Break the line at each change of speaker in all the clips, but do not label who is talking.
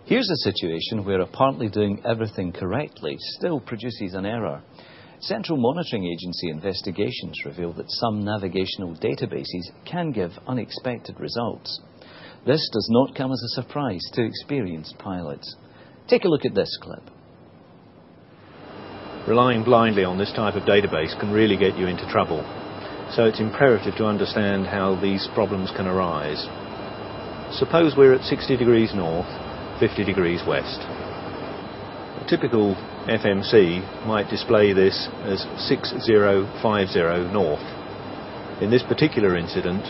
Here's a situation where apparently doing everything correctly still produces an error. Central Monitoring Agency investigations reveal that some navigational databases can give unexpected results. This does not come as a surprise to experienced pilots. Take a look at this clip.
Relying blindly on this type of database can really get you into trouble, so it's imperative to understand how these problems can arise. Suppose we're at 60 degrees north, 50 degrees west. A typical FMC might display this as 6050 north. In this particular incident,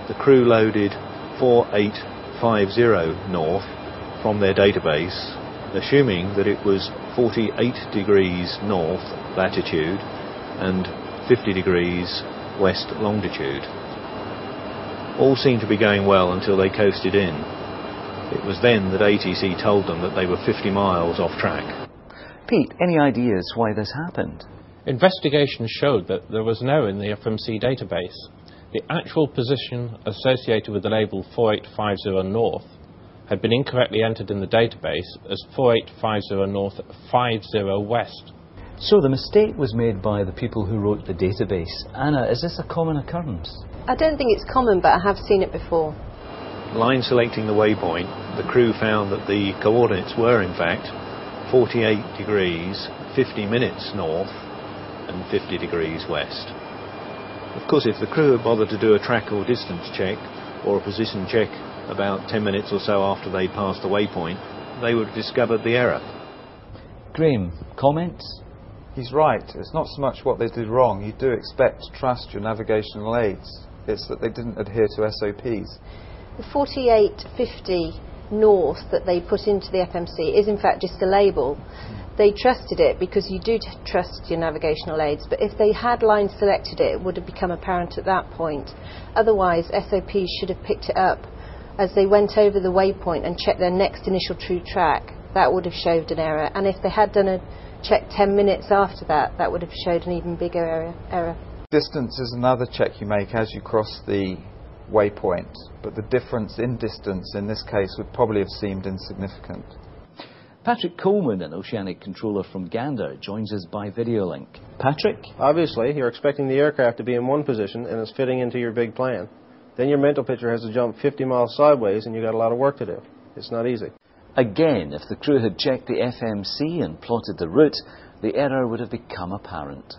the crew loaded 4850 north from their database, assuming that it was 48 degrees north latitude and 50 degrees west longitude. All seemed to be going well until they coasted in. It was then that ATC told them that they were 50 miles off track.
Pete, any ideas why this happened?
Investigations showed that there was an error in the FMC database. The actual position associated with the label 4850 north had been incorrectly entered in the database as 4850 north 50 west.
So the mistake was made by the people who wrote the database. Anna, is this a common occurrence?
I don't think it's common, but I have seen it before.
Line selecting the waypoint, the crew found that the coordinates were in fact 48 degrees 50 minutes north and 50 degrees west. Of course, if the crew had bothered to do a track or distance check or a position check about 10 minutes or so after they passed the waypoint, they would have discovered the error.
Graham, comments?
He's right. It's not so much what they did wrong. You do expect to trust your navigational aids. It's that they didn't adhere to SOPs.
The 4850 north that they put into the FMC is in fact just a label. They trusted it because you do trust your navigational aids, but if they had line selected it, it would have become apparent at that point. Otherwise, SOPs should have picked it up as they went over the waypoint and checked their next initial true track. That would have showed an error, and if they had done a check 10 minutes after that, that would have showed an even bigger error.
Distance is another check you make as you cross the waypoint, but the difference in distance in this case would probably have seemed insignificant.
Patrick Coleman, an oceanic controller from Gander, joins us by video link. Patrick?
Obviously, you're expecting the aircraft to be in one position and it's fitting into your big plan. Then your mental picture has to jump 50 miles sideways and you've got a lot of work to do. It's not easy.
Again, if the crew had checked the FMC and plotted the route, the error would have become apparent.